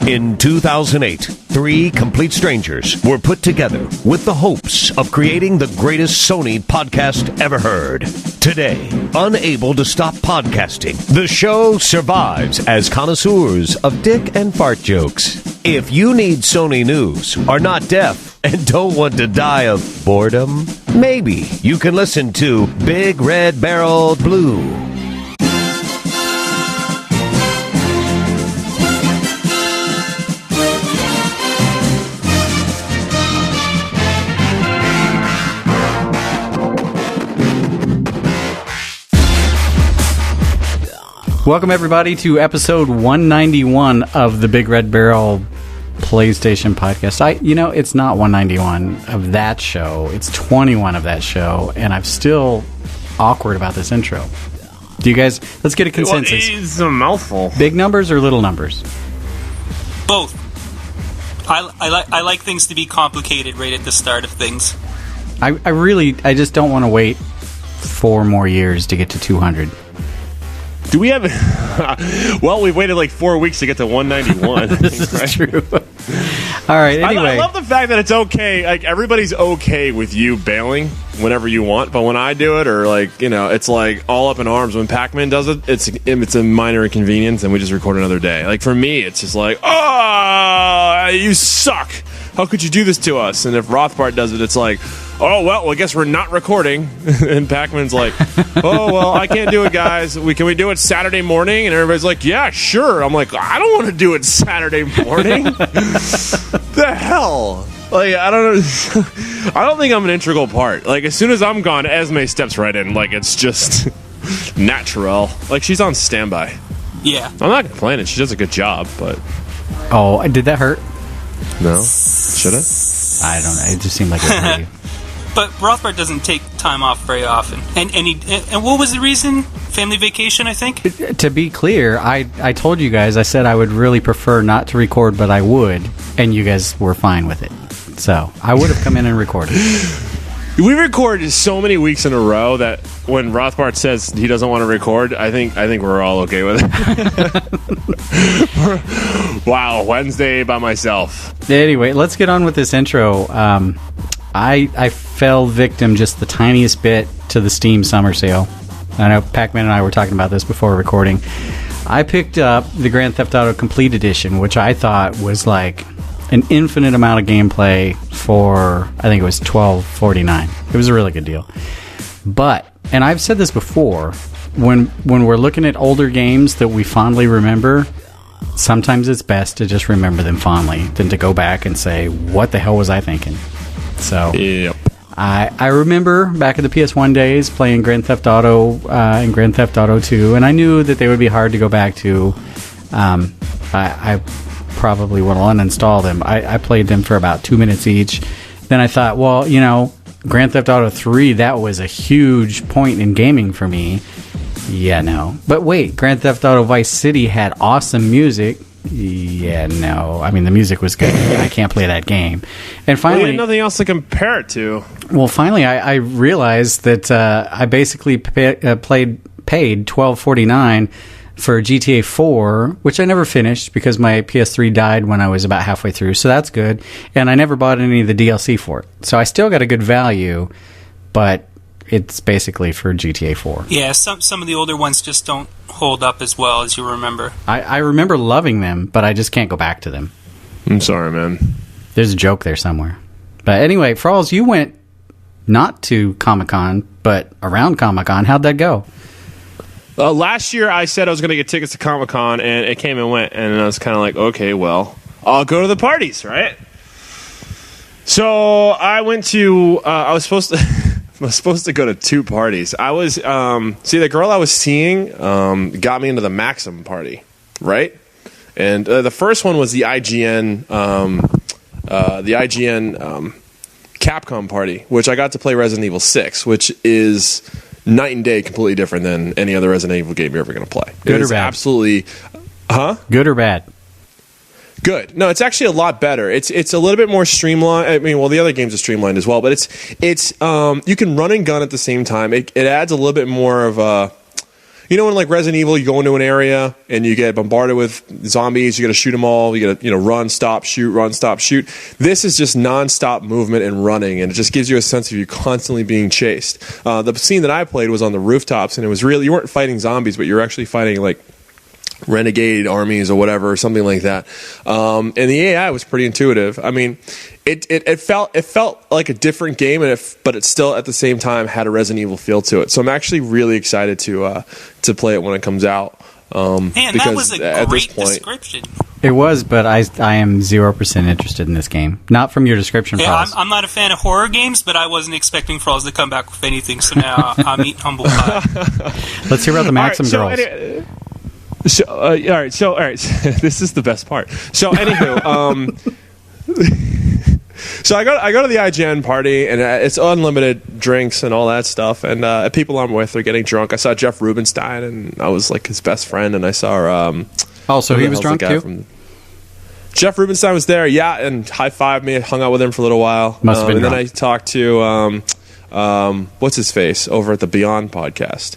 In 2008, three complete strangers were put together with the hopes of creating the greatest Sony podcast ever heard. Today, unable to stop podcasting, the show survives as connoisseurs of dick and fart jokes. If you need Sony news, are not deaf, and don't want to die of boredom, maybe you can listen to BigRedBarel Blu. Welcome, everybody, to episode 191 of the BigRedBarel PlayStation podcast. It's not 191 of that show. It's 21 of that show, and I'm still awkward about this intro. Do you guys... Let's get a consensus. Well, it's a mouthful. Big numbers or little numbers? Both. I like things to be complicated right at the start of things. I just don't want to wait 4 more years to get to 200. Do we have... well, we've waited like 4 weeks to get to 191. This is true. All right, anyway. I love the fact that it's okay. Like, everybody's okay with you bailing whenever you want, but when I do it, or it's like all up in arms. When Pac-Man does it, it's a minor inconvenience, and we just record another day. Like, for me, it's just like, oh, you suck. How could you do this to us? And if Rothbart does it, it's like, oh, well, I guess we're not recording. And Pac-Man's like, oh, well, I can't do it, guys. Can we do it Saturday morning? And everybody's like, yeah, sure. I'm like, I don't want to do it Saturday morning. The hell? Like, I don't know. I don't think I'm an integral part. Like, as soon as I'm gone, Esme steps right in. Like, it's just natural. Like, she's on standby. Yeah. I'm not complaining. She does a good job, but... Oh, did that hurt? No. Should it? I don't know. It just seemed like it hurt you. But Rothbart doesn't take time off very often. And what was the reason? Family vacation, I think? To be clear, I told you guys, I said I would really prefer not to record, but I would, and you guys were fine with it. So, I would have come in and recorded. We recorded so many weeks in a row that when Rothbart says he doesn't want to record, I think we're all okay with it. Wow, Wednesday by myself. Anyway, let's get on with this intro. I fell victim just the tiniest bit to the Steam summer sale. I know Pac-Man and I were talking about this before recording. I picked up the Grand Theft Auto Complete Edition, which I thought was like an infinite amount of gameplay for, I think it was $12.49. It was a really good deal. But, and I've said this before, when we're looking at older games that we fondly remember, sometimes it's best to just remember them fondly than to go back and say, what the hell was I thinking? So, yep. I remember back in the PS1 days playing Grand Theft Auto and Grand Theft Auto 2, and I knew that they would be hard to go back to. I probably will uninstall them. I played them for about 2 minutes each. Then I thought, well, Grand Theft Auto 3, that was a huge point in gaming for me. Yeah, no. But wait, Grand Theft Auto Vice City had awesome music. Yeah, no. I mean, the music was good. I can't play that game. And finally... Well, you had nothing else to compare it to. Well, finally, I realized that I basically paid $12.49 for GTA 4, which I never finished because my PS3 died when I was about halfway through, so that's good. And I never bought any of the DLC for it. So I still got a good value, but it's basically for GTA 4. Yeah, some of the older ones just don't hold up as well as you remember. I remember loving them, but I just can't go back to them. I'm sorry, man. There's a joke there somewhere. But anyway, Frawlz, you went not to Comic-Con, but around Comic-Con. How'd that go? Last year, I said I was going to get tickets to Comic-Con, and it came and went, and I was kind of like, okay, well, I'll go to the parties, right? So I went to... I was supposed to go to 2 parties. I was... the girl I was seeing got me into the Maxim party, right? And the first one was the IGN... Capcom party, which I got to play Resident Evil 6, which is... night and day, completely different than any other Resident Evil game you're ever going to play. Good or bad? Absolutely, Good or bad? Good. No, it's actually a lot better. It's a little bit more streamlined. I mean, well, the other games are streamlined as well, but it's you can run and gun at the same time. It adds a little bit more of a you know, when like Resident Evil, you go into an area and you get bombarded with zombies, you got to shoot them all, you got to, you know, run, stop, shoot, run, stop, shoot. This is just nonstop movement and running, and it just gives you a sense of you constantly being chased. The scene that I played was on the rooftops, and it was really, you weren't fighting zombies, but you were actually fighting like renegade armies or whatever, or something like that. And the AI was pretty intuitive. I mean, it felt like a different game, but it still at the same time had a Resident Evil feel to it. So I'm actually really excited to play it when it comes out. Man, that was a great description. It was, but I am 0% interested in this game. Not from your description, Frawlz. I'm not a fan of horror games, but I wasn't expecting Frawlz to come back with anything, so now I'm eating humble pie. Let's hear about the Maxim girls. All right. This is the best part. So, anywho, so I go to the IGN party, and it's unlimited drinks and all that stuff. And people I'm with are getting drunk. I saw Jeff Rubenstein, and I was like his best friend. And I saw so he was drunk too. Jeff Rubenstein was there, yeah, and high fived me. Hung out with him for a little while. Must have been and drunk. then I talked to what's his face over at the Beyond podcast.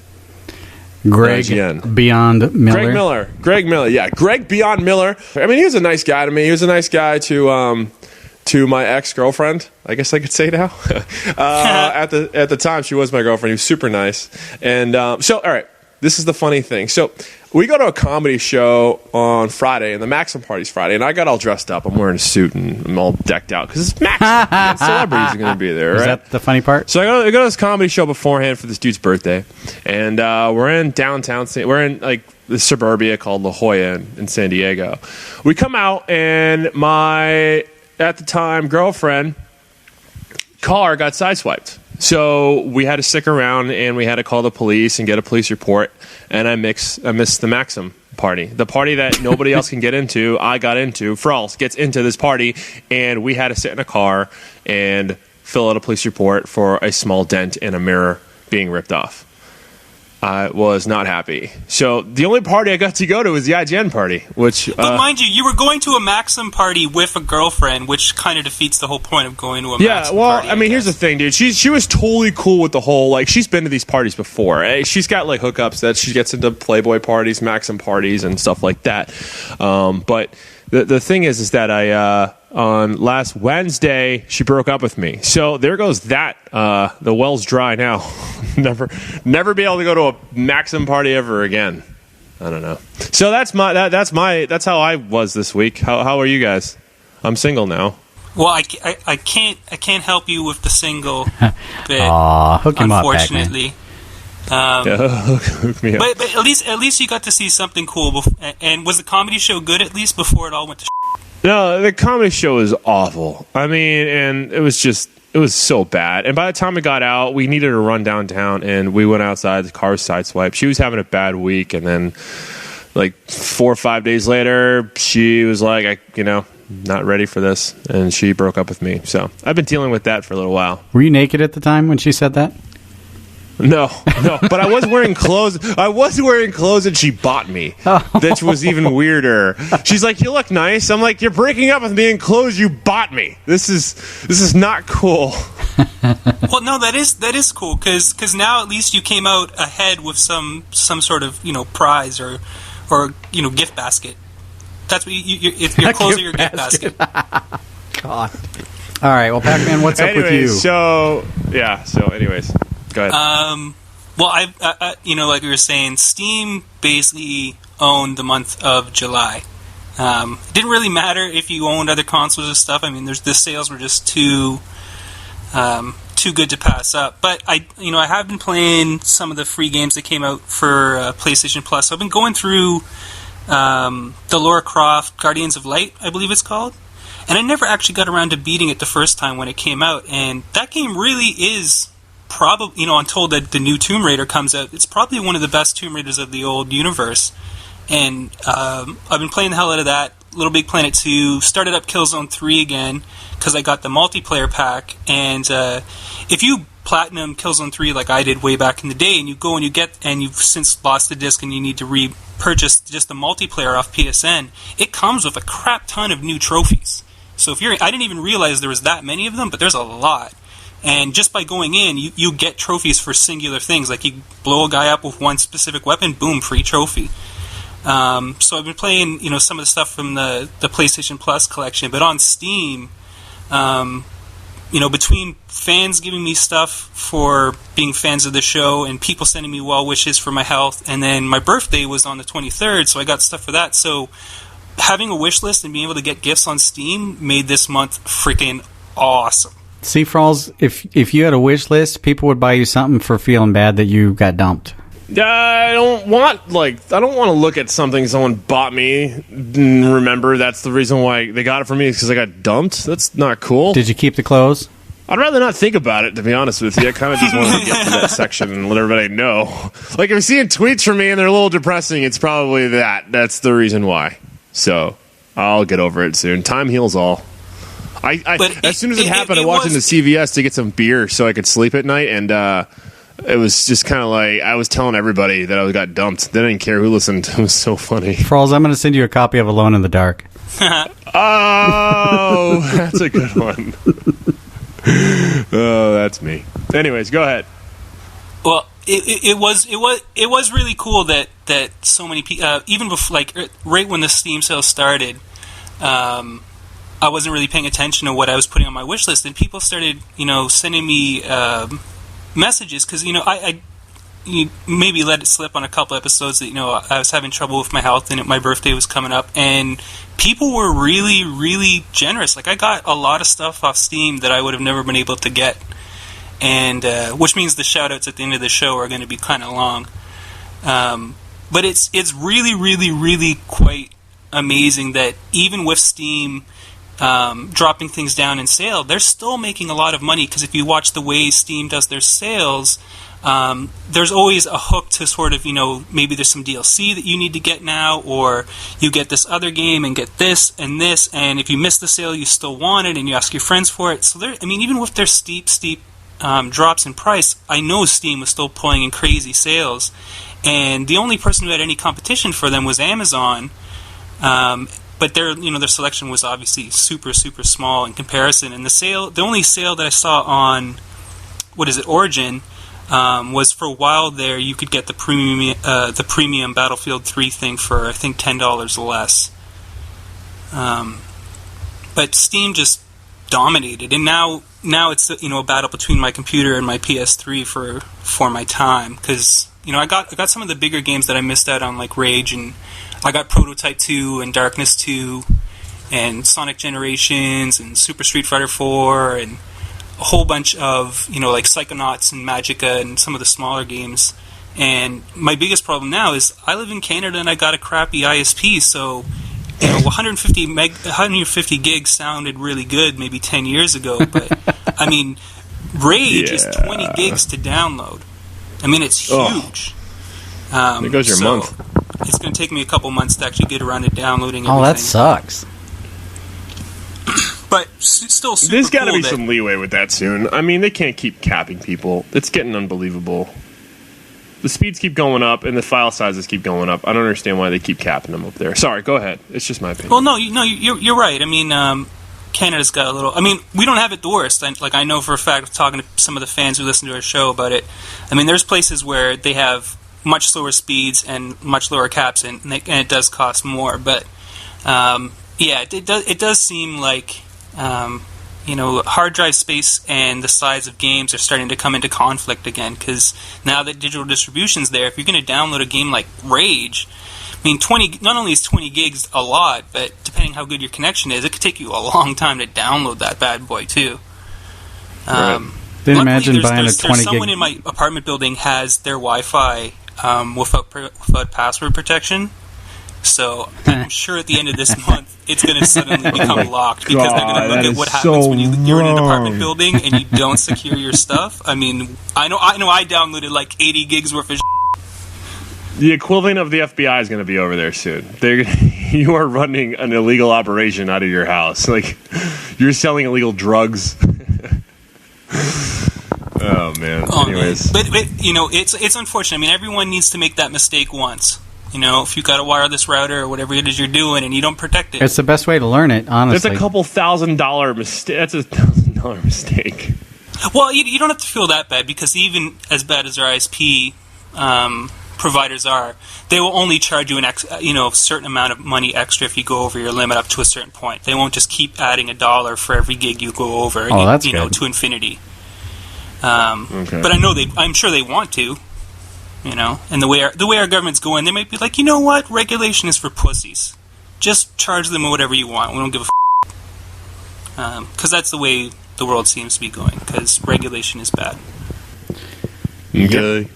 Greg Beyond Miller. Greg Miller. Yeah, Greg Beyond Miller. I mean, he was a nice guy to me. He was a nice guy to my ex-girlfriend, I guess I could say now. At the time, she was my girlfriend. He was super nice. And so, all right, this is the funny thing. So we go to a comedy show on Friday, and the Maxim party's Friday, and I got all dressed up. I'm wearing a suit, and I'm all decked out, because it's Maxim. And celebrities are going to be there, right? Is that the funny part? So I go to this comedy show beforehand for this dude's birthday, and we're in downtown. We're in, like, the suburbia called La Jolla in San Diego. We come out, and my, at the time, girlfriend car got sideswiped. So we had to stick around, and we had to call the police and get a police report. And I missed the Maxim party, the party that nobody else can get into. I got into. Frawlz gets into this party, and we had to sit in a car and fill out a police report for a small dent in a mirror being ripped off. I was not happy. So the only party I got to go to was the IGN party, which... But mind you, you were going to a Maxim party with a girlfriend, which kind of defeats the whole point of going to a Maxim party. Yeah, well, I mean, here's the thing, dude. She was totally cool with the whole, like, she's been to these parties before. She's got, like, hookups that she gets into Playboy parties, Maxim parties, and stuff like that. But the thing is that on last Wednesday, she broke up with me. So there goes that. The well's dry now. Never be able to go to a Maxim party ever again. I don't know. So that's how I was this week. How are you guys? I'm single now. Well, I can't help you with the single bit. Hook him unfortunately. Hook me up. But at least you got to see something cool. And was the comedy show good at least before it all went to No, the comedy show was awful. I mean, and it was so bad. And by the time we got out, we needed to run downtown, and we went outside. The car was sideswiped. She was having a bad week, and then like 4 or 5 days later, she was like, not ready for this, and she broke up with me. So I've been dealing with that for a little while. Were you naked at the time when she said that? No, but I was wearing clothes. And she bought me. That was even weirder. She's like, "You look nice." I'm like, "You're breaking up with me in clothes you bought me. This is not cool." Well, no, that is cool because now at least you came out ahead with some sort of prize or gift basket. That's what if your clothes are your gift basket. God. All right. Well, Pac-Man, what's up with you? So anyways. Go ahead. Well, I like we were saying, Steam basically owned the month of July. It didn't really matter if you owned other consoles and stuff. I mean, the sales were just too good to pass up. But I have been playing some of the free games that came out for PlayStation Plus. So I've been going through the Lara Croft Guardians of Light, I believe it's called. And I never actually got around to beating it the first time when it came out. And that game really is... probably, until the new Tomb Raider comes out, it's probably one of the best Tomb Raiders of the old universe. And I've been playing the hell out of that. Little Big Planet 2, started up Killzone 3 again, because I got the multiplayer pack. And if you platinum Killzone 3 like I did way back in the day, and you go and you've since lost the disc and you need to repurchase just the multiplayer off PSN, it comes with a crap ton of new trophies. So I didn't even realize there was that many of them, but there's a lot. And just by going in, you get trophies for singular things. Like, you blow a guy up with one specific weapon, boom, free trophy. So I've been playing, some of the stuff from the PlayStation Plus collection. But on Steam, between fans giving me stuff for being fans of the show and people sending me well wishes for my health, and then my birthday was on the 23rd, so I got stuff for that. So having a wish list and being able to get gifts on Steam made this month freaking awesome. See, Frawlz, if you had a wish list, people would buy you something for feeling bad that you got dumped. I don't want to look at something someone bought me and remember that's the reason why they got it for me, is because I got dumped. That's not cool. Did you keep the clothes? I'd rather not think about it, to be honest with you. I kind of just want to get to that section and let everybody know. Like, if you're seeing tweets from me and they're a little depressing, it's probably that. That's the reason why. So, I'll get over it soon. Time heals all. As soon as it happened, I walked into CVS to get some beer so I could sleep at night, and it was just kind of like I was telling everybody that I got dumped. They didn't care who listened. It was so funny. Frawlz, I'm going to send you a copy of Alone in the Dark. Oh, that's a good one. Oh, that's me. Anyways, go ahead. Well, it was really cool that so many people, even before, like, right when the Steam sale started, I wasn't really paying attention to what I was putting on my wish list, and people started, sending me messages, because I maybe let it slip on a couple episodes that I was having trouble with my health and my birthday was coming up, and people were really, really generous. Like, I got a lot of stuff off Steam that I would have never been able to get, and which means the shoutouts at the end of the show are going to be kind of long. But it's really, really, really quite amazing that even with Steam dropping things down in sale, they're still making a lot of money, because if you watch the way Steam does their sales, there's always a hook to sort of, maybe there's some DLC that you need to get now, or you get this other game and get this, and if you miss the sale, you still want it, and you ask your friends for it. So even with their steep drops in price, I know Steam was still pulling in crazy sales, and the only person who had any competition for them was Amazon. But their selection was obviously super, super small in comparison. And the only sale that I saw on, Origin, was for a while there. You could get the premium Battlefield 3 thing for, I think, $10 less. But Steam just dominated, and now it's a battle between my computer and my PS3 for my time, because I got some of the bigger games that I missed out on, like Rage, and I got Prototype 2 and Darkness 2 and Sonic Generations and Super Street Fighter 4 and a whole bunch of, like Psychonauts and Magica and some of the smaller games. And my biggest problem now is I live in Canada and I got a crappy ISP, so 150 gigs sounded really good maybe 10 years ago, but I mean, Rage is 20 gigs to download. I mean, it's huge. There goes your month. It's going to take me a couple months to actually get around to downloading everything. Oh, that sucks. But still super There's got to cool be some leeway with that soon. I mean, they can't keep capping people. It's getting unbelievable. The speeds keep going up, and the file sizes keep going up. I don't understand why they keep capping them up there. Sorry, go ahead. It's just my opinion. Well, no, you're right. I mean, Canada's got a little... I mean, we don't have it the worst. I know for a fact, talking to some of the fans who listen to our show about it, I mean, there's places where they have much slower speeds and much lower caps, and it does cost more. But, it does seem like... hard drive space and the size of games are starting to come into conflict again, because now that digital distribution's there, if you're going to download a game like Rage, I mean, not only is 20 gigs a lot, but depending how good your connection is, it could take you a long time to download that bad boy too. Right. Didn't imagine buying a 20 gig. Someone in my apartment building has their Wi-Fi without password protection. So I'm sure at the end of this month it's going to suddenly become locked, because they're going to look at what happens when you're in an apartment building and you don't secure your stuff. I mean, I know I downloaded like 80 gigs worth of The equivalent of the FBI is going to be over there soon. You are running an illegal operation out of your house. Like, you're selling illegal drugs. Oh, man. Anyways. Man. But it's unfortunate. I mean, everyone needs to make that mistake once. If you got a wireless router or whatever it is you're doing and you don't protect it. It's the best way to learn it, honestly. That's a couple $1,000 mistake. That's a $1,000 mistake. Well, you don't have to feel that bad, because even as bad as our ISP providers are, they will only charge you a certain amount of money extra if you go over your limit up to a certain point. They won't just keep adding $1 for every gig you go over. That's good. To infinity. Okay. But I'm sure they want to. And the way our government's going, they might be like, you know what? Regulation is for pussies. Just charge them whatever you want. We don't give a because that's the way the world seems to be going, because regulation is bad. Okay.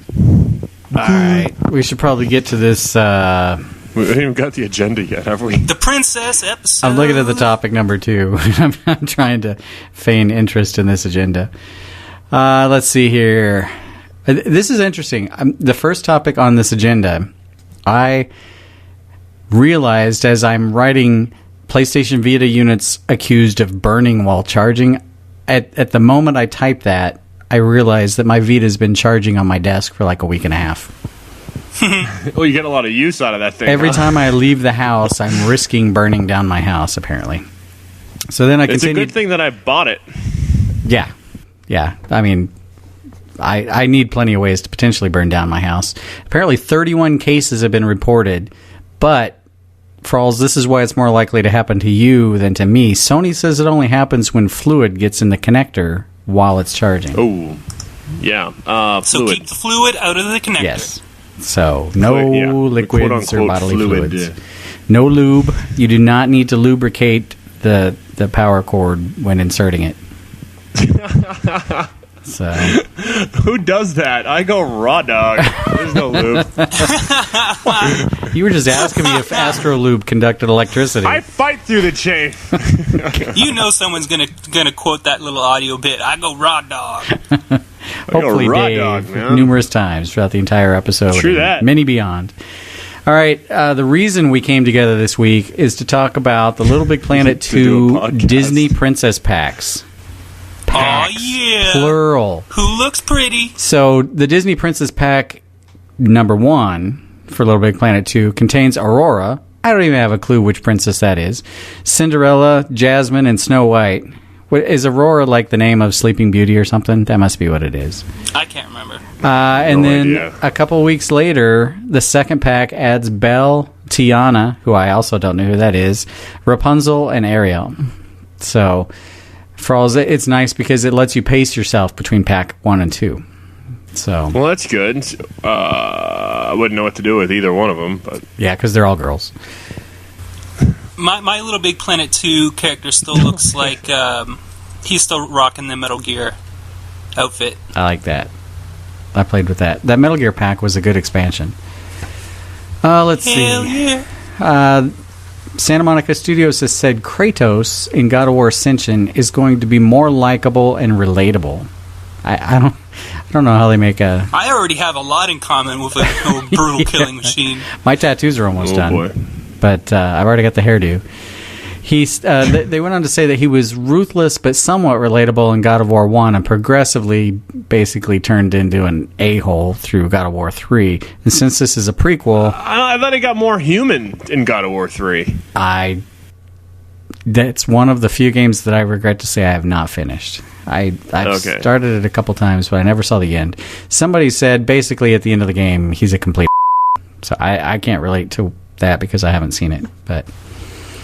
All right. We should probably get to this. We haven't even got the agenda yet, have we? The princess episode. I'm looking at the topic number 2. I'm trying to feign interest in this agenda. Let's see here. This is interesting. The first topic on this agenda, I realized as I'm writing PlayStation Vita units accused of burning while charging, at the moment I typed that, I realized that my Vita's been charging on my desk for like a week and a half. Well, you get a lot of use out of that thing. Every time I leave the house, I'm risking burning down my house, apparently. So then I continued. It's a good thing that I bought it. Yeah. I mean, I need plenty of ways to potentially burn down my house. Apparently 31 cases have been reported, but Frawlz, this is why it's more likely to happen to you than to me. Sony says it only happens when fluid gets in the connector while it's charging. Oh, yeah. So fluid. keep the fluid out of the connector. Yes. So no liquids or bodily fluid. fluids. No lube. You do not need to lubricate the power cord when inserting it. So who does that? I go raw dog. There's no lube. You were just asking me if Astro Lube conducted electricity. I fight through the chain. Someone's gonna quote that little audio bit. I go raw dog. Hopefully, raw Dave, dog, man. numerous times throughout the entire episode. True that. Many beyond. All right, the reason we came together this week is to talk about the Little Big Planet 2 Disney Princess Packs. Oh, yeah. Plural. Who looks pretty? So, the Disney Princess Pack number 1 for Little Big Planet 2 contains Aurora. I don't even have a clue which princess that is. Cinderella, Jasmine, and Snow White. Is Aurora like the name of Sleeping Beauty or something? That must be what it is. I can't remember. And then a couple weeks later, the second pack adds Belle, Tiana, who I also don't know who that is, Rapunzel, and Ariel. So, Frawlz, it's nice because it lets you pace yourself between pack 1 and 2. So, well, that's good. I wouldn't know what to do with either one of them, but yeah, because they're all girls. My Little Big Planet 2 character still looks like he's still rocking the Metal Gear outfit. I like that. I played with that. That Metal Gear pack was a good expansion. Let's Hell see. Yeah. Santa Monica Studios has said Kratos in God of War Ascension is going to be more likable and relatable. I don't know how they make a... I already have a lot in common with a brutal killing machine. My tattoos are almost done. Boy. But I've already got the hairdo. They went on to say that he was ruthless but somewhat relatable in God of War 1 and progressively basically turned into an a-hole through God of War 3. And since this is a prequel... I thought he got more human in God of War 3. That's one of the few games that I regret to say I have not finished. I've started it a couple times, but I never saw the end. Somebody said basically at the end of the game, he's a complete so I can't relate to that because I haven't seen it. But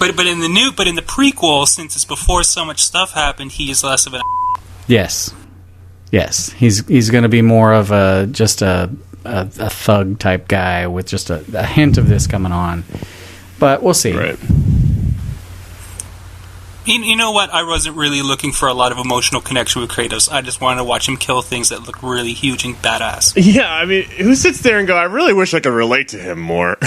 in the prequel, since it's before so much stuff happened, he is less of an Yes. He's going to be more of a thug type guy with just a hint of this coming on. But we'll see. Right. You know what? I wasn't really looking for a lot of emotional connection with Kratos. I just wanted to watch him kill things that look really huge and badass. Yeah, I mean, who sits there and go, I really wish I could relate to him more.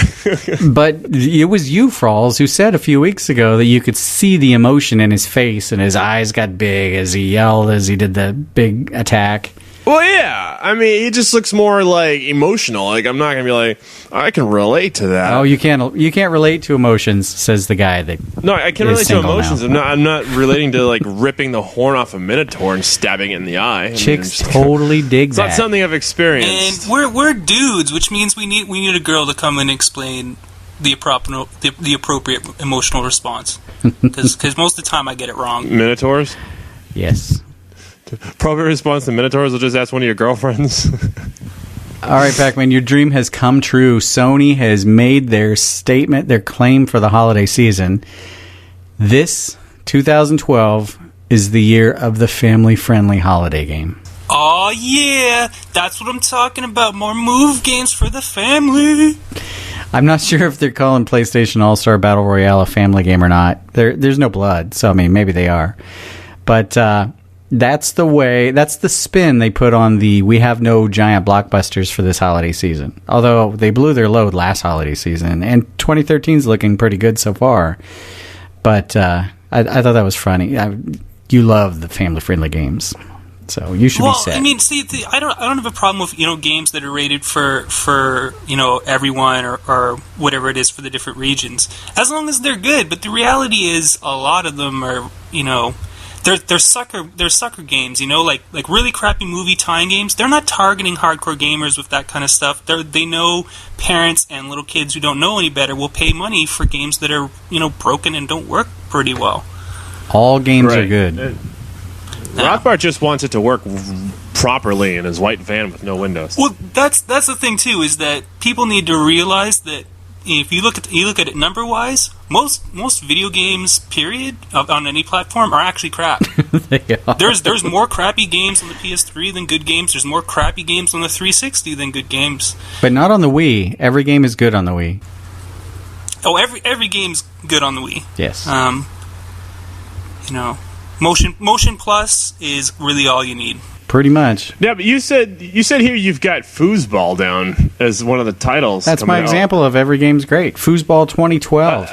But it was you, Frawlz, who said a few weeks ago that you could see the emotion in his face and his eyes got big as he yelled as he did the big attack. Well, yeah. I mean, he just looks more like emotional. Like, I'm not going to be like, I can relate to that. Oh, you can't relate to emotions, says the guy that. No, I can relate to emotions. Now. I'm not relating to like ripping the horn off a Minotaur and stabbing it in the eye. Chicks totally dig that. It's not something I've experienced. And we're dudes, which means we need a girl to come and explain the appropriate emotional response. Because most of the time I get it wrong. Minotaurs? Yes. appropriate response to Minotaurs will just ask one of your girlfriends. All right, Pac-Man, your dream has come true. Sony has made their statement, their claim for the holiday season. This 2012 is the year of the family-friendly holiday game. Oh yeah, that's what I'm talking about. More move games for the family. I'm not sure if they're calling PlayStation All-Star Battle Royale a family game or not. There's no blood, so I mean, maybe they are. But that's the spin they put on the we have no giant blockbusters for this holiday season. Although they blew their load last holiday season, and 2013's looking pretty good so far. But I thought that was funny. You love the family-friendly games. So you should be set. Well, I mean, see, I don't have a problem with games that are rated for everyone or whatever it is for the different regions, as long as they're good. But the reality is, a lot of them are they're sucker games. Like really crappy movie tie-in games. They're not targeting hardcore gamers with that kind of stuff. They know parents and little kids who don't know any better will pay money for games that are broken and don't work pretty well. All games are good. Rothbart just wants it to work properly in his white van with no windows. Well, that's the thing too, is that people need to realize that if you look at it number wise, most video games, period, on any platform are actually crap. They are. There's more crappy games on the PS3 than good games. There's more crappy games on the 360 than good games. But not on the Wii. Every game is good on the Wii. Oh, every game's good on the Wii. Yes. Motion Plus is really all you need. Pretty much. Yeah, but you said here you've got Foosball down as one of the titles. That's my example of every game's great. Foosball 2012.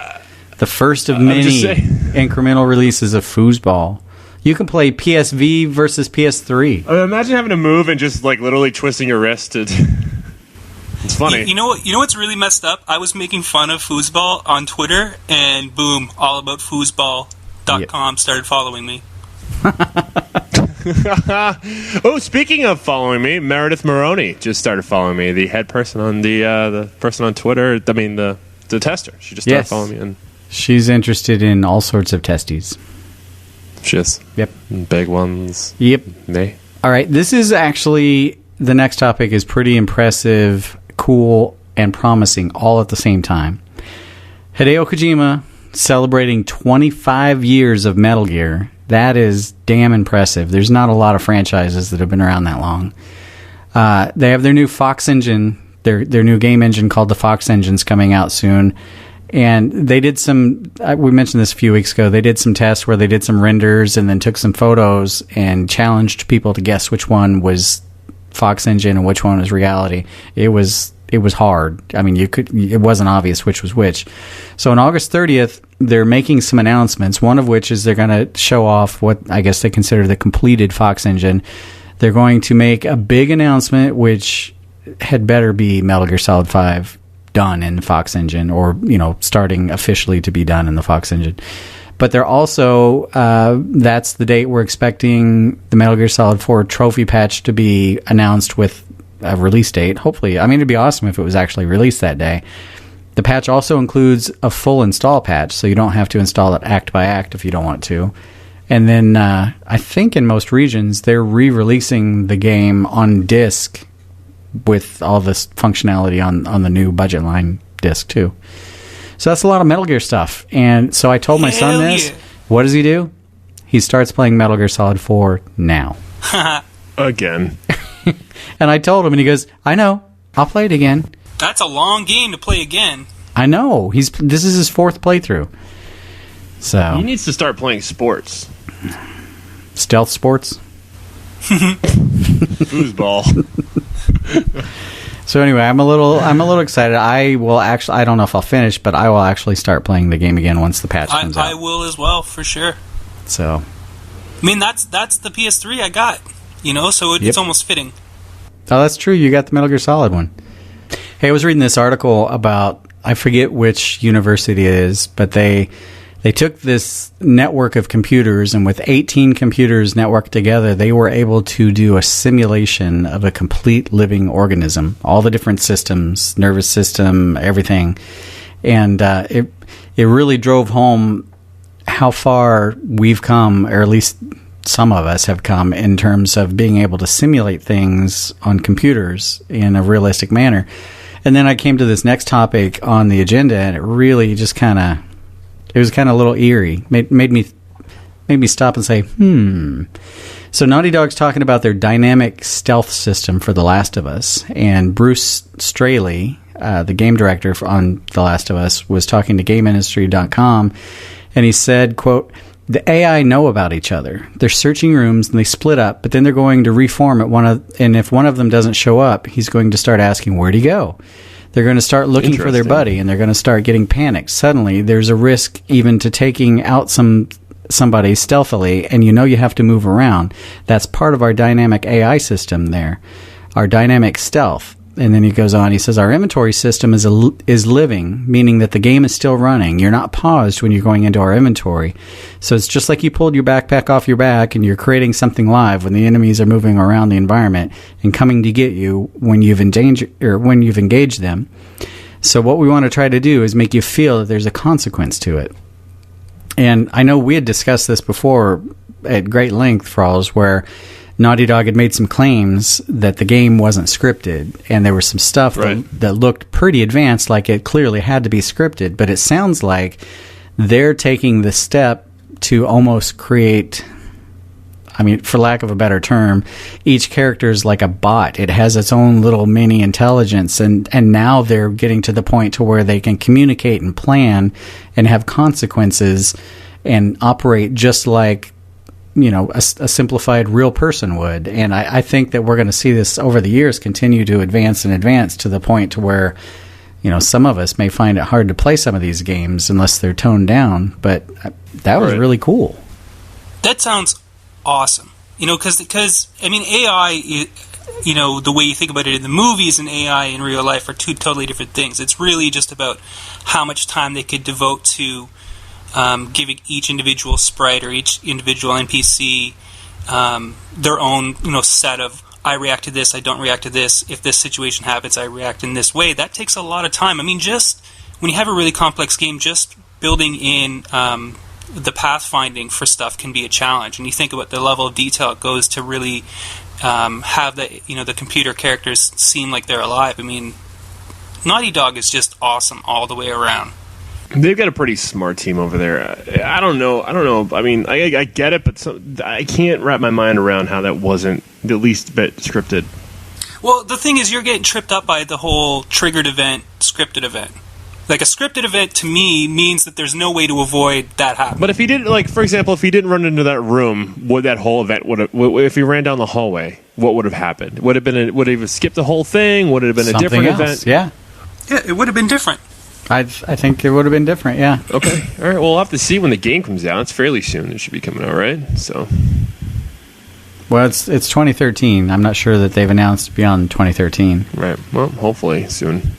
The first of many incremental releases of Foosball. You can play PSV versus PS3. I mean, imagine having to move and just literally twisting your wrist. It's funny. You know what's really messed up? I was making fun of Foosball on Twitter, and boom, All About Foosball.com started following me. Oh, speaking of following me, Meredith Maroney just started following me. The head person on the person on Twitter. I mean the tester. She just started following me, and she's interested in all sorts of testes. She is. Yep. Big ones. Yep. Me. All right. This is actually the next topic is pretty impressive, cool, and promising all at the same time. Hideo Kojima celebrating 25 years of Metal Gear. That is damn impressive. There's not a lot of franchises that have been around that long. They have their new Fox engine, their new game engine called the Fox Engine's coming out soon. And they did some, we mentioned this a few weeks ago, they did some tests where they did some renders and then took some photos and challenged people to guess which one was Fox Engine and which one was reality. It was hard. I mean, it wasn't obvious which was which. So on August 30th, they're making some announcements, one of which is they're going to show off what I guess they consider the completed Fox Engine. They're going to make a big announcement, which had better be Metal Gear Solid 5 done in the Fox Engine, or, starting officially to be done in the Fox Engine. But they're also, that's the date we're expecting the Metal Gear Solid 4 trophy patch to be announced with a release date. Hopefully, I mean, it'd be awesome if it was actually released that day. The patch also includes a full install patch, so you don't have to install it act by act if you don't want to. And then I think in most regions, they're re-releasing the game on disc with all this functionality on the new budget line disc too. So that's a lot of Metal Gear stuff. And so I told my son this. Yeah. What does he do? He starts playing Metal Gear Solid 4 now. Again. And I told him, and he goes, I know. I'll play it again. That's a long game to play again. I know. This is his fourth playthrough. So he needs to start playing sports. Stealth sports? Foosball. So anyway, I'm a little excited. I don't know if I'll finish, but I will actually start playing the game again once the patch comes out. I will as well, for sure. So, I mean, that's the PS3 I got, so it's almost fitting. Oh, that's true. You got the Metal Gear Solid one. Hey, I was reading this article about, I forget which university it is, but they took this network of computers, and with 18 computers networked together, they were able to do a simulation of a complete living organism, all the different systems, nervous system, everything. And it really drove home how far we've come, or at least some of us have come in terms of being able to simulate things on computers in a realistic manner. And then I came to this next topic on the agenda, and it really just it was kind of a little eerie. Made me stop and say, So Naughty Dog's talking about their dynamic stealth system for The Last of Us, and Bruce Straley, the game director on The Last of Us, was talking to GameIndustry.com, and he said, quote, "The AI know about each other. They're searching rooms and they split up, but then they're going to reform and if one of them doesn't show up, he's going to start asking, where'd he go? They're going to start looking for their buddy, and they're going to start getting panicked. Suddenly, there's a risk even to taking out somebody stealthily, and you have to move around. That's part of our dynamic AI system there, our dynamic stealth." And then he goes on, he says, "Our inventory system is living, meaning that the game is still running. You're not paused when you're going into our inventory. So it's just like you pulled your backpack off your back and you're creating something live when the enemies are moving around the environment and coming to get you when you've engaged them. So what we want to try to do is make you feel that there's a consequence to it." And I know we had discussed this before at great length, Frawlz, where Naughty Dog had made some claims that the game wasn't scripted, and there was some stuff that looked pretty advanced, like it clearly had to be scripted, but it sounds like they're taking the step to almost create, for lack of a better term, each character is like a bot. It has its own little mini intelligence, and now they're getting to the point to where they can communicate and plan and have consequences and operate just like a simplified real person would. And I think that we're going to see this over the years continue to advance and advance to the point to where, some of us may find it hard to play some of these games unless they're toned down. But that was really cool. That sounds awesome. Because AI, the way you think about it in the movies and AI in real life are two totally different things. It's really just about how much time they could devote to giving each individual sprite or each individual NPC their own, set of, I react to this, I don't react to this. If this situation happens, I react in this way. That takes a lot of time. Just when you have a really complex game, just building in the pathfinding for stuff can be a challenge. And you think about the level of detail it goes to really have the computer characters seem like they're alive. Naughty Dog is just awesome all the way around. They've got a pretty smart team over there. I don't know. I get it, but I can't wrap my mind around how that wasn't the least bit scripted. Well, the thing is, you're getting tripped up by the whole triggered event, scripted event. Like, a scripted event, to me, means that there's no way to avoid that happening. But if he didn't, for example, if he didn't run into that room, would that whole event if he ran down the hallway, what would have happened? Would he have skipped the whole thing? Would it have been a different event? Yeah, it would have been different. I think it would have been different, yeah. Okay. All right, well, we'll have to see when the game comes out. It's fairly soon. It should be coming out, right? So. Well, it's 2013. I'm not sure that they've announced beyond 2013. Right. Well, hopefully soon.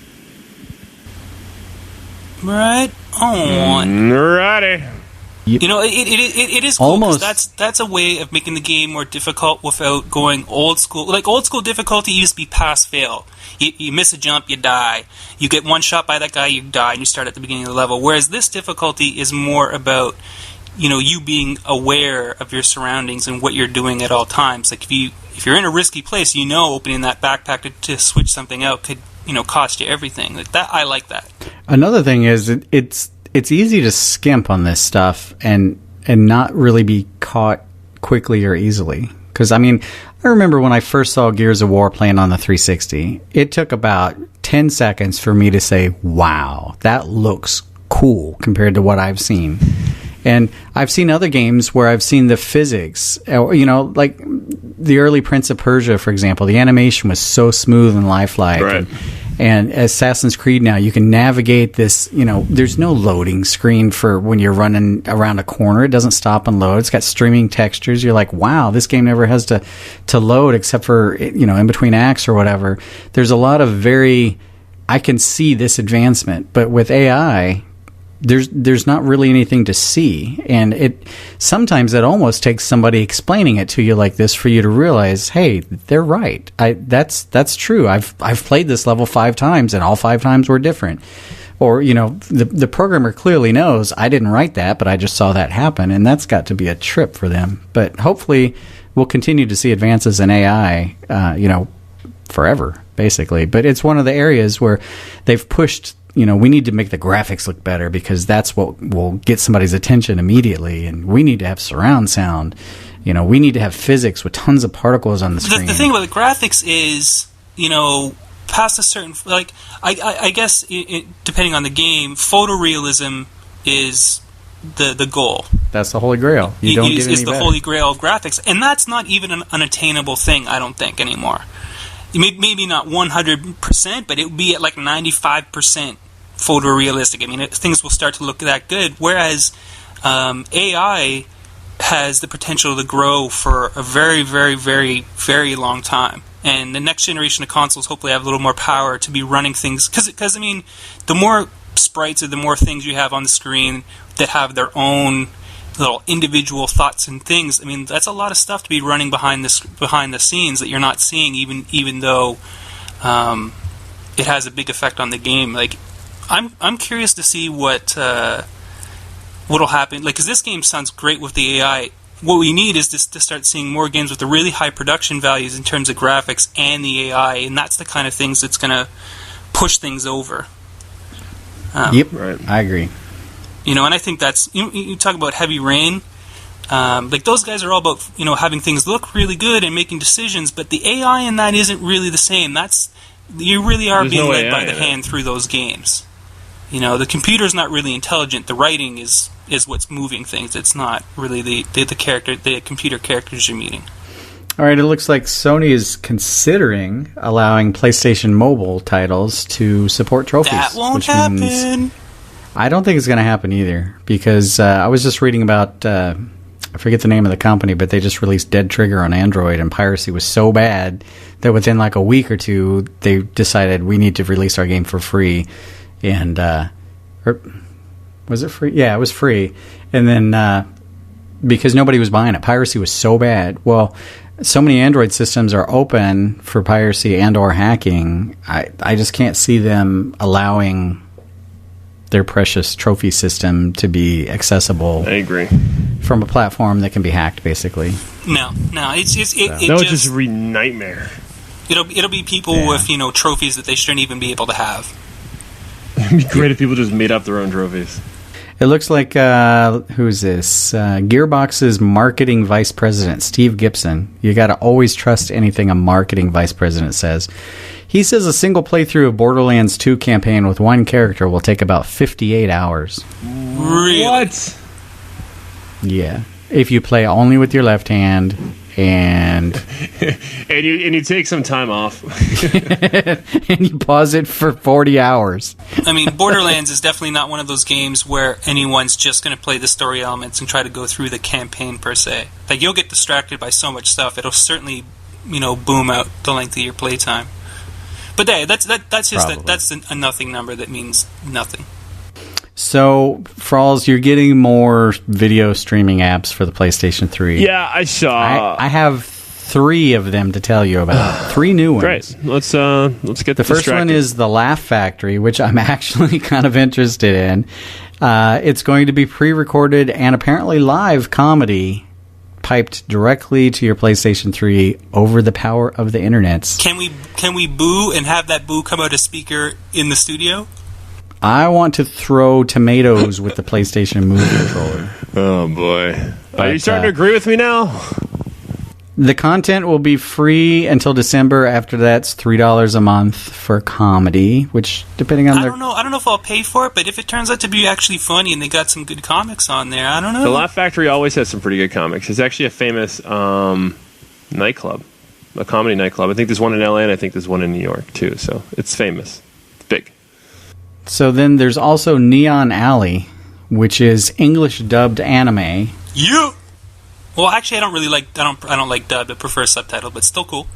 Right on. Righty. It is cool. Almost. That's a way of making the game more difficult without going old school. Like, old school difficulty used to be pass-fail. You miss a jump, you die. You get one shot by that guy, you die, and you start at the beginning of the level. Whereas this difficulty is more about, you being aware of your surroundings and what you're doing at all times. Like, if you're in a risky place, opening that backpack to switch something out could, cost you everything. Like that, I like that. Another thing is it's easy to skimp on this stuff and not really be caught quickly or easily. Because, I remember when I first saw Gears of War playing on the 360, it took about 10 seconds for me to say, wow, that looks cool compared to what I've seen. And I've seen other games where I've seen the physics, like the early Prince of Persia, for example. The animation was so smooth and lifelike. Right. And Assassin's Creed now, you can navigate this, there's no loading screen for when you're running around a corner. It doesn't stop and load. It's got streaming textures. You're like, wow, this game never has to load except for, in between acts or whatever. There's a lot of I can see this advancement. But with AI, there's not really anything to see, and sometimes it almost takes somebody explaining it to you like this for you to realize, hey, they're right. That's true. I've played this level 5 times, and all 5 times were different. Or, the programmer clearly knows, I didn't write that, but I just saw that happen, and that's got to be a trip for them. But hopefully we'll continue to see advances in AI, forever, basically. But it's one of the areas where they've pushed, we need to make the graphics look better because that's what will get somebody's attention immediately, and we need to have surround sound. We need to have physics with tons of particles on the screen. The thing about the graphics is, past a certain, I guess, depending on the game, photorealism is the goal. That's the holy grail. You don't get any It's the better. holy grail of graphics, and that's not even an unattainable thing, I don't think, anymore. Maybe not 100%, but it would be at like 95% photorealistic. I mean, things will start to look that good, whereas AI has the potential to grow for a very, very, very, very long time. And the next generation of consoles hopefully have a little more power to be running things. Because, I mean, the more sprites or the more things you have on the screen that have their own little individual thoughts and things, I mean, that's a lot of stuff to be running behind the scenes that you're not seeing, even though it has a big effect on the game. Like, I'm curious to see what'll happen. Like, because this game sounds great with the AI. What we need is to start seeing more games with the really high production values in terms of graphics and the AI, and that's the kind of things that's going to push things over. Yep, right. I agree. And I think that's, you talk about Heavy Rain, like those guys are all about, having things look really good and making decisions, but the AI in that isn't really the same. You really are being led by the hand through those games. The computer's not really intelligent. The writing is what's moving things. It's not really the computer characters you're meeting. All right, it looks like Sony is considering allowing PlayStation Mobile titles to support trophies. That won't happen. I don't think it's going to happen either, because I was just reading about, I forget the name of the company, but they just released Dead Trigger on Android, and piracy was so bad that within like a week or two, they decided we need to release our game for free. And was it free? Yeah, it was free. And then because nobody was buying it, piracy was so bad. Well, so many Android systems are open for piracy and or hacking. I just can't see them allowing their precious trophy system to be accessible. I agree. From a platform that can be hacked, basically. No, it's just that would just be nightmare. It'll be people with trophies that they shouldn't even be able to have. It'd be great if people just made up their own trophies. It looks like, who's this? Gearbox's marketing vice president, Steve Gibson. You got to always trust anything a marketing vice president says. He says a single playthrough of Borderlands 2 campaign with one character will take about 58 hours. Really? What? Yeah. If you play only with your left hand and you take some time off. and you pause it for 40 hours. I mean, Borderlands is definitely not one of those games where anyone's just going to play the story elements and try to go through the campaign per se. Like, you'll get distracted by so much stuff. It'll certainly, boom out the length of your playtime. But hey, that's a nothing number that means nothing. So, Frawlz, you're getting more video streaming apps for the PlayStation 3. Yeah, I saw. I have 3 of them to tell you about. 3 new ones. Great. Let's get the first one is the Laugh Factory, which I'm actually kind of interested in. It's going to be pre-recorded and apparently live comedy piped directly to your PlayStation 3 over the power of the internet. Can we boo and have that boo come out a speaker in the studio? I want to throw tomatoes with the PlayStation Move controller. Oh, boy. Are you starting to agree with me now? The content will be free until December. After that, it's $3 a month for comedy, which, depending on I don't know if I'll pay for it, but if it turns out to be actually funny and they got some good comics on there, I don't know. The Laugh Factory always has some pretty good comics. It's actually a famous nightclub, a comedy nightclub. I think there's one in LA and I think there's one in New York, too. So it's famous. It's big. So then there's also Neon Alley, which is English dubbed anime. Yeah. Well, actually, I don't like dubbed. I prefer subtitled, but still cool.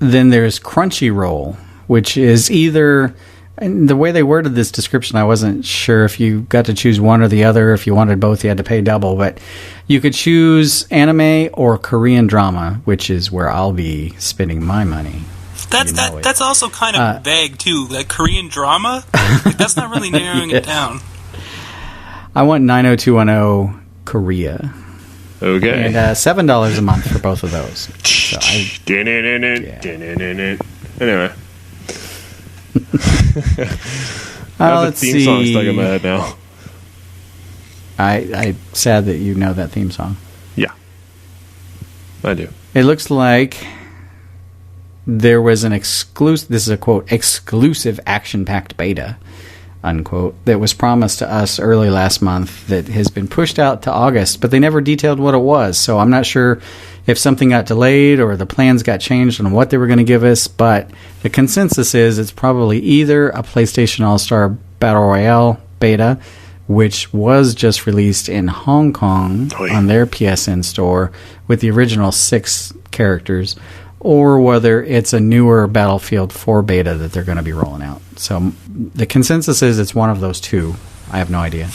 Then there's Crunchyroll, which is either, and the way they worded this description, I wasn't sure if you got to choose one or the other. If you wanted both, you had to pay double. But you could choose anime or Korean drama, which is where I'll be spending my money. That's also kind of vague too. Like Korean drama, like, that's not really narrowing it down. I want 90210 Korea. Okay. And $7 a month for both of those. So Anyway. Let's theme see. song stuck in my head now. I'm sad that you know that theme song. Yeah. I do. It looks like there was an exclusive, this is a quote, exclusive action-packed beta, unquote, that was promised to us early last month that has been pushed out to August, but they never detailed what it was. So I'm not sure if something got delayed or the plans got changed on what they were going to give us, but the consensus is it's probably either a PlayStation All-Star Battle Royale beta, which was just released in Hong Kong on their PSN store with the original 6 characters, or whether it's a newer Battlefield 4 beta that they're going to be rolling out. So the consensus is it's one of those two. I have no idea.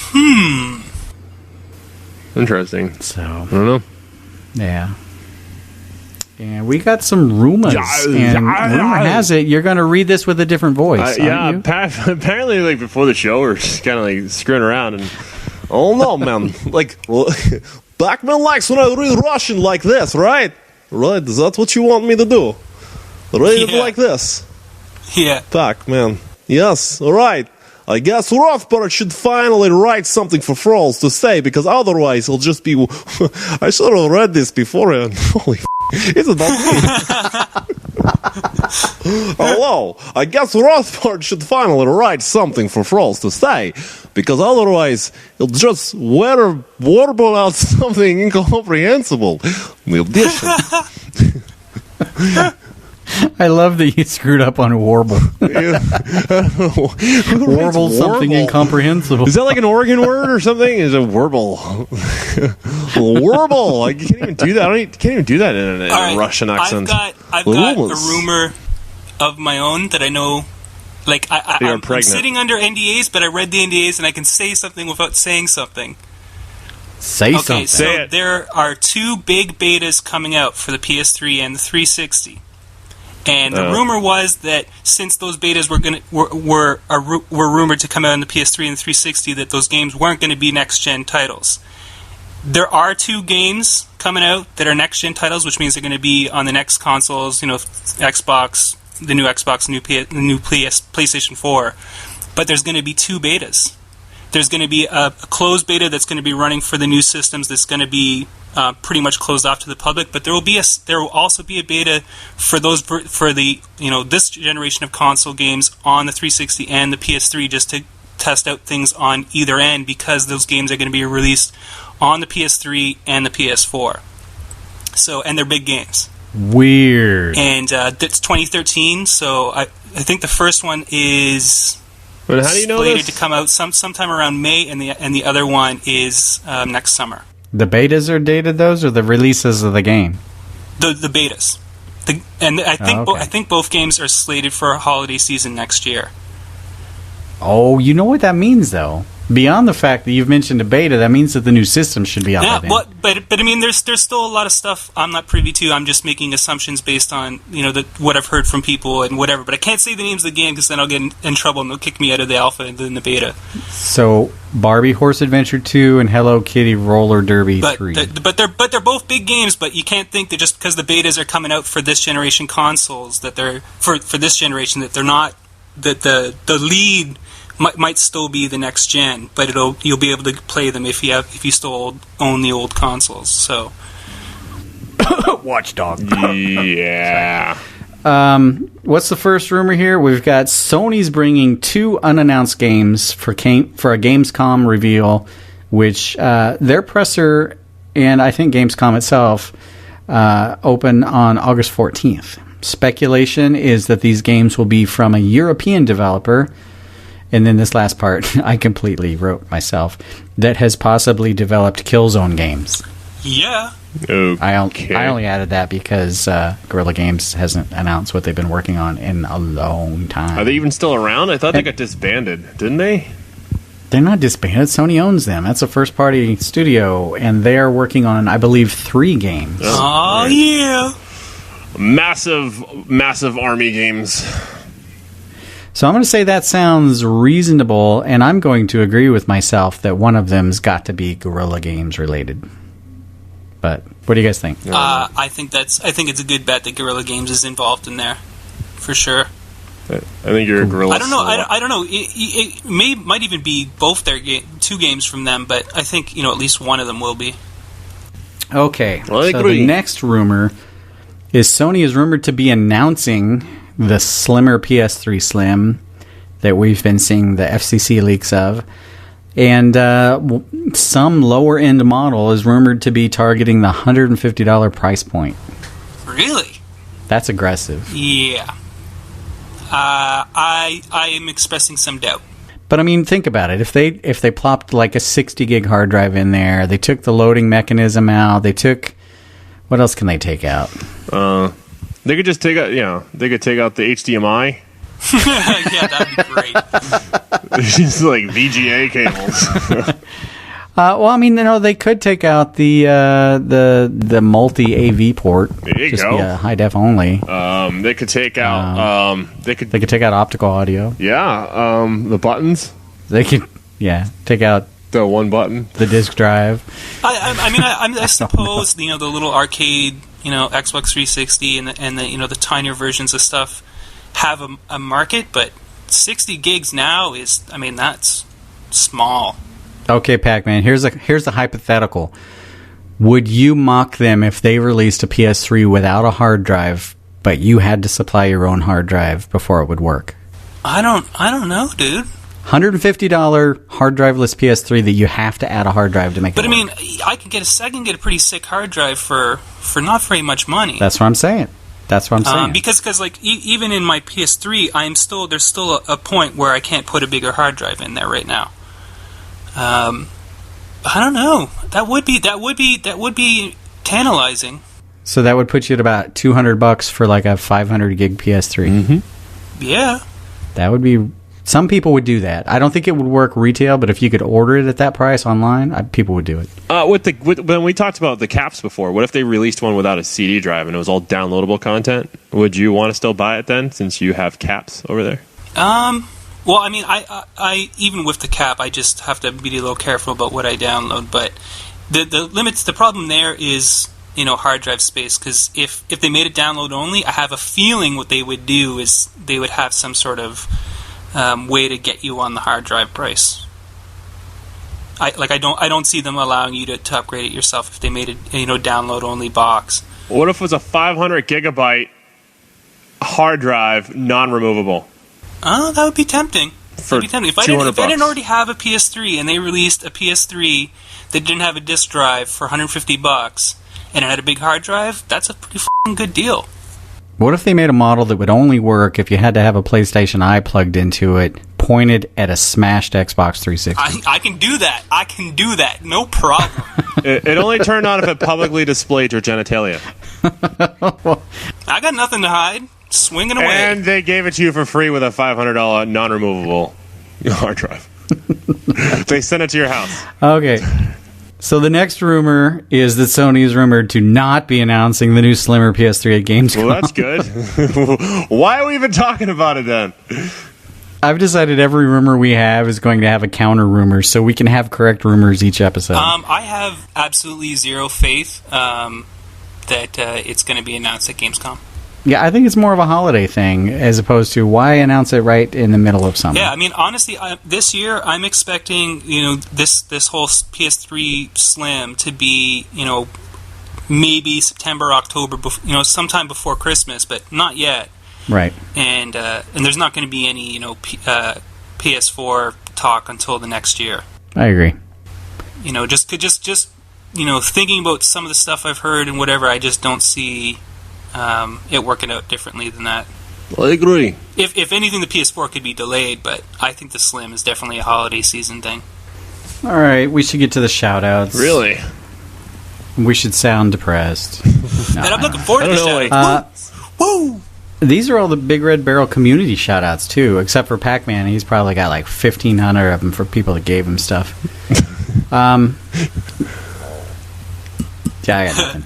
Interesting. So I don't know. Yeah. And we got some rumors. And rumor has it you're going to read this with a different voice. Apparently, like before the show, we're just kind of like screwing around and. Oh no, man! Like, Pac-Man likes when I read Russian like this, right? Right? Is that what you want me to do? Read it like this? Yeah. Pac-Man. Yes. All right. I guess Rothbart should finally write something for Frawlz to say, because otherwise he'll just be. I should have read this beforehand. Holy. It's about me. Hello. I guess Rothbart should finally write something for Frawlz to say, because otherwise he'll just warble out something incomprehensible. The addition. I love that you screwed up on warble. Warble something incomprehensible. Is that like an Oregon word or something? Is it warble? Warble. I can't even do that. Can't even do that in a Russian accent. I've got a rumor of my own that I know. Like I'm sitting under NDAs, but I read the NDAs and I can say something without saying something. Say something. So there are 2 big betas coming out for the PS3 and the 360. And the rumor was that since those betas were rumored to come out on the PS3 and the 360, that those games weren't going to be next-gen titles. There are 2 games coming out that are next-gen titles, which means they're going to be on the next consoles, Xbox, the new Xbox, the new PlayStation 4. But there's going to be 2 betas. There's going to be a closed beta that's going to be running for the new systems that's going to be pretty much closed off to the public, but there will also be a beta for this generation of console games on the 360 and the PS3, just to test out things on either end, because those games are going to be released on the PS3 and the PS4. So, and they're big games. Weird. And it's 2013, so I think the first one is how do you know slated this? to come out sometime around May, and the other one is next summer. The betas are dated, those, or the releases of the game? The betas. I think both games are slated for a holiday season next year. Oh, you know what that means, though? Beyond the fact that you've mentioned a beta, that means that the new system should be out. Yeah, but I mean, there's still a lot of stuff I'm not privy to. I'm just making assumptions based on what I've heard from people and whatever. But I can't say the names of the game because then I'll get in trouble and they'll kick me out of the alpha and then the beta. So Barbie Horse Adventure 2 and Hello Kitty Roller Derby 3. But they're both big games. But you can't think that just because the betas are coming out for this generation consoles that they're for this generation that they're not that the lead might still be the next gen, but you'll be able to play them if you still own the old consoles. So, Watchdog. Yeah. What's the first rumor here? We've got Sony's bringing 2 unannounced games for a Gamescom reveal, which their presser and I think Gamescom itself open on August 14th. Speculation is that these games will be from a European developer. And then this last part, I completely wrote myself, that has possibly developed Killzone games. Yeah. Okay. I only added that because Guerrilla Games hasn't announced what they've been working on in a long time. Are they even still around? I thought they got disbanded, didn't they? They're not disbanded. Sony owns them. That's a first-party studio, and they're working on, I believe, 3 games. Oh, yeah. massive army games. So I'm going to say that sounds reasonable, and I'm going to agree with myself that one of them's got to be Guerrilla Games related. But what do you guys think? I think it's a good bet that Guerrilla Games is involved in there, for sure. I think you're a Guerrilla. I don't know. I don't know. It might even be both their two games from them, but I think at least one of them will be. Okay, so the next rumor is Sony is rumored to be announcing the slimmer PS3 Slim that we've been seeing the FCC leaks of. And some lower-end model is rumored to be targeting the $150 price point. Really? That's aggressive. Yeah. I am expressing some doubt. But I mean, think about it. If they plopped like a 60 gig hard drive in there, they took the loading mechanism out. They took what else can they take out? They could just take out. They could take out the HDMI. Yeah, that'd be great. It's just like VGA cables. Well, I mean, they could take out the multi AV port. There you just go. Be a high def only. They could take out. They could take out optical audio. Yeah. The buttons. They could. Yeah. Take out the one button. The disk drive. I suppose the little arcade Xbox 360 and the tinier versions of stuff have a market, but 60 gigs now is that's small. Okay, Pac-Man, here's a hypothetical. Would you mock them if they released a PS3 without a hard drive, but you had to supply your own hard drive before it would work? I don't know, dude. $150 hard driveless PS3 that you have to add a hard drive to make it work. But I mean, I can get a pretty sick hard drive for not very much money. That's what I'm saying. Because like even in my PS3, there's still a point where I can't put a bigger hard drive in there right now. I don't know. That would be tantalizing. So that would put you at about $200 for like a 500 gig PS3. Mm-hmm. Yeah. That would be. Some people would do that. I don't think it would work retail, but if you could order it at that price online, people would do it. When we talked about the caps before, what if they released one without a CD drive and it was all downloadable content? Would you want to still buy it then, since you have caps over there? Well, I mean, I even with the cap, I just have to be a little careful about what I download. But the limits, the problem there is hard drive space. Because if they made it download only, I have a feeling what they would do is they would have some sort of way to get you on the hard drive price. I don't see them allowing you to upgrade it yourself if they made it download only box. What if it was a 500 gigabyte hard drive, non-removable? Oh, that would be tempting. If I didn't already have a PS3 and they released a PS3 that didn't have a disk drive for $150 and it had a big hard drive, that's a pretty f***ing good deal. What if they made a model that would only work if you had to have a PlayStation Eye plugged into it, pointed at a smashed Xbox 360? I can do that. No problem. It only turned on if it publicly displayed your genitalia. I got nothing to hide. Swinging away. And they gave it to you for free with a $500 non-removable hard drive. They sent it to your house. Okay. So the next rumor is that Sony is rumored to not be announcing the new slimmer PS3 at Gamescom. Well, that's good. Why are we even talking about it then? I've decided every rumor we have is going to have a counter rumor, so we can have correct rumors each episode. I have absolutely zero faith that it's going to be announced at Gamescom. Yeah, I think it's more of a holiday thing as opposed to why announce it right in the middle of summer. Yeah, I mean, honestly, this year I'm expecting this whole PS3 Slim to be maybe September, October, sometime before Christmas, but not yet. Right. And there's not going to be any PS4 talk until the next year. I agree. Just thinking about some of the stuff I've heard and whatever, I just don't see it working out differently than that. I agree. If anything, the PS4 could be delayed, but I think the Slim is definitely a holiday season thing. All right, we should get to the shout-outs. Really? We should sound depressed. And I'm looking forward to the shout-outs. Woo! These are all the Big Red Barrel community shout-outs, too, except for Pac-Man. He's probably got like 1,500 of them for people that gave him stuff. Yeah, I got nothing.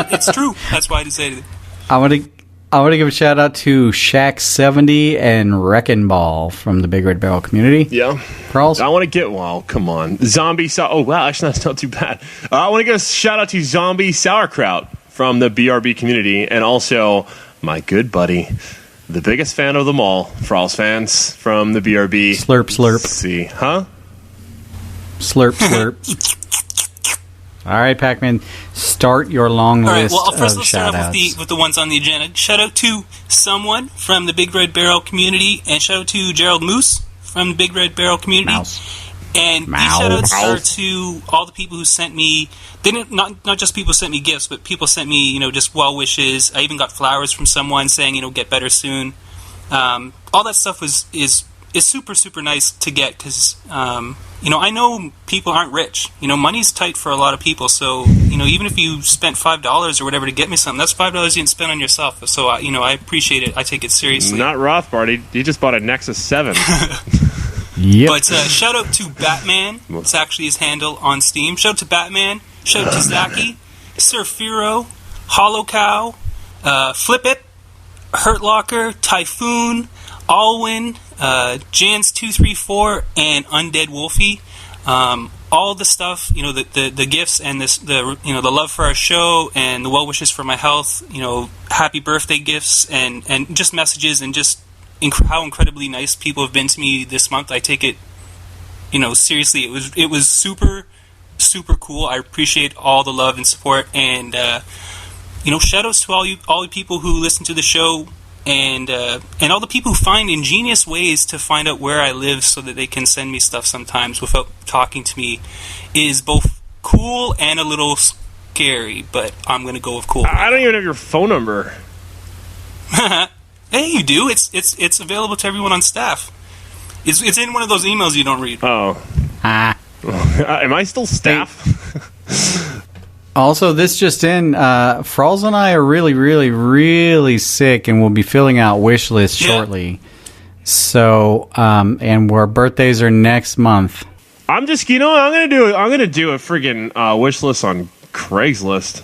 It's true. That's why I decided. I want to give a shout out to Shaq70 and Wrecking Ball from the Big Red Barrel community. Yeah. Frawlz? I want to get, well, come on. Oh, wow, actually, that's not too bad. I want to give a shout out to Zombie Sauerkraut from the BRB community, and also my good buddy, the biggest fan of them all, Frawlz fans from the BRB. Slurp, slurp. Let's see, huh? Slurp, slurp. All right, Pac-Man, start your long list let's of start off shout-outs. with the ones on the agenda. Shout out to someone from the Big Red Barrel community, and shout out to Gerald Moose from the Big Red Barrel community. Mouse. And these shout-outs are to all the people who sent me. They didn't not just people sent me gifts, but people sent me just well wishes. I even got flowers from someone saying get better soon. All that stuff is super super nice to get because I know people aren't rich. Money's tight for a lot of people. So even if you spent $5 or whatever to get me something, that's $5 you didn't spend on yourself. So I appreciate it. I take it seriously. Not Rothbart. He just bought a Nexus 7. Yep. But shout out to Batman. It's actually his handle on Steam. Shout out to Batman. Shout out to Zaki, Sir Firo, Hollow Cow, Flip It, Hurt Locker, Typhoon, Alwyn, Jans234, and Undead Wolfie. All the stuff, the gifts and the love for our show and the well wishes for my health. Happy birthday gifts and just messages and just how incredibly nice people have been to me this month. I take it, seriously. It was super, super cool. I appreciate all the love and support, and shout outs to all you people who listen to the show, and all the people who find ingenious ways to find out where I live so that they can send me stuff sometimes without talking to me is both cool and a little scary. But I'm gonna go with cool. I don't even have your phone number. Hey, you do. It's available to everyone on staff. It's in one of those emails you don't read. Oh. Am I still staff? Also, this just in, Frawlz and I are really, really, really sick, and we'll be filling out wish lists shortly. So, and our birthdays are next month. I'm just, I'm gonna do a friggin' wish list on Craigslist.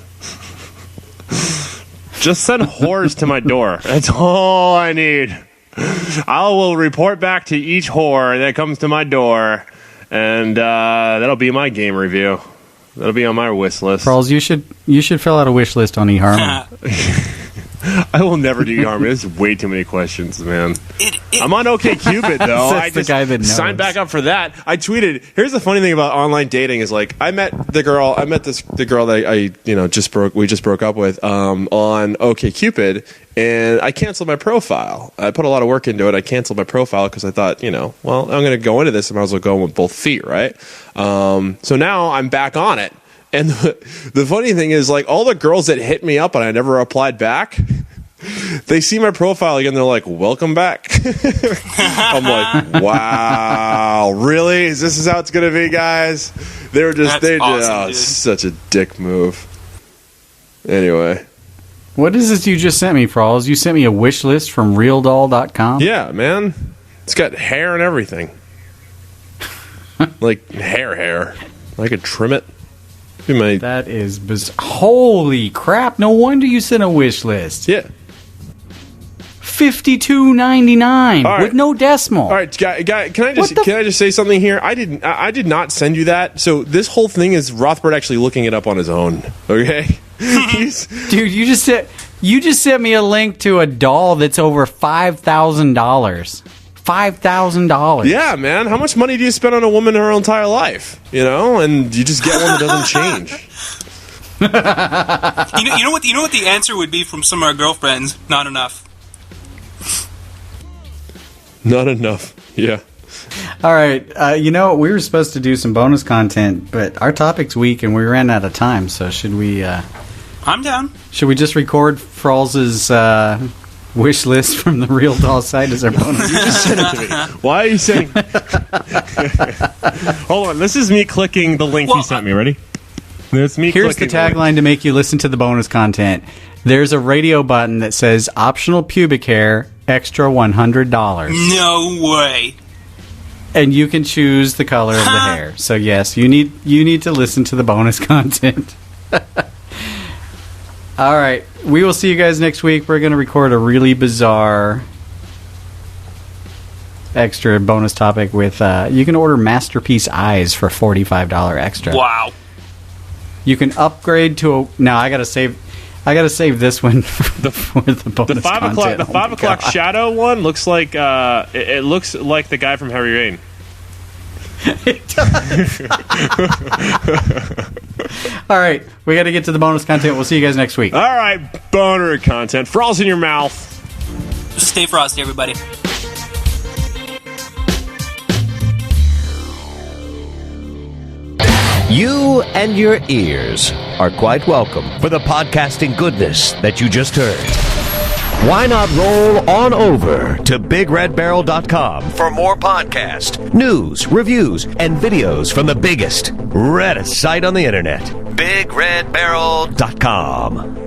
Just send whores to my door. That's all I need. I will report back to each whore that comes to my door, and that'll be my game review. That'll be on my wish list. Frawlz, you should fill out a wish list on eHarmony. I will never do eHarmony. There's way too many questions, man. I'm on OkCupid though. That's I just the guy that knows. signed back up for that. I tweeted. Here's the funny thing about online dating is I met the girl that we just broke up with on OkCupid, and I canceled my profile. I put a lot of work into it. I canceled my profile because I thought, I'm going to go into this and I might as well go with both feet, right? So now I'm back on it. And the funny thing is, all the girls that hit me up and I never replied back, they see my profile again. They're like, "Welcome back." I'm like, "Wow, really? Is this how it's gonna be, guys?" They were just, awesome, such a dick move. Anyway, What is this you just sent me, Frawlz? You sent me a wish list from realdoll.com? yeah, man, it's got hair and everything, like hair. I could trim it. That is bizarre. Holy crap! No wonder you sent a wish list. Yeah. $52.99 right. with no decimal. All right, guy, can I just say something here? I did not send you that. So this whole thing is Rothbart actually looking it up on his own. Okay, Dude, you just sent me a link to a doll that's over $5,000. $5,000. Yeah, man. How much money do you spend on a woman her entire life? And you just get one that doesn't change. You know what the answer would be from some of our girlfriends? Not enough. Not enough. Yeah. All right. We were supposed to do some bonus content, but our topic's weak and we ran out of time. So should we? I'm down. Should we just record Frawlz's wish list from the Real Doll site as our bonus? You just sent it to me. Why are you saying? Hold on. This is me clicking the link you sent me. Ready? It's me. Here's the clicking tagline to make you listen to the bonus content. There's a radio button that says optional pubic hair, extra $100. No way. And you can choose the color of the hair. So yes, you need to listen to the bonus content. All right. We will see you guys next week. We're going to record a really bizarre extra bonus topic with you can order Masterpiece Eyes for $45 extra. Wow. You can upgrade to a... Now, I got to save this one for the bonus The 5 o'clock, content. the 5 o'clock Shadow one looks like it looks like the guy from Heavy Rain. It does. All right, we got to get to the bonus content. We'll see you guys next week. All right, boner content. Frawlz in your mouth. Stay frosty, everybody. You and your ears are quite welcome for the podcasting goodness that you just heard. Why not roll on over to BigRedBarel.com for more podcast, news, reviews, and videos from the biggest, reddest site on the internet, BigRedBarel.com.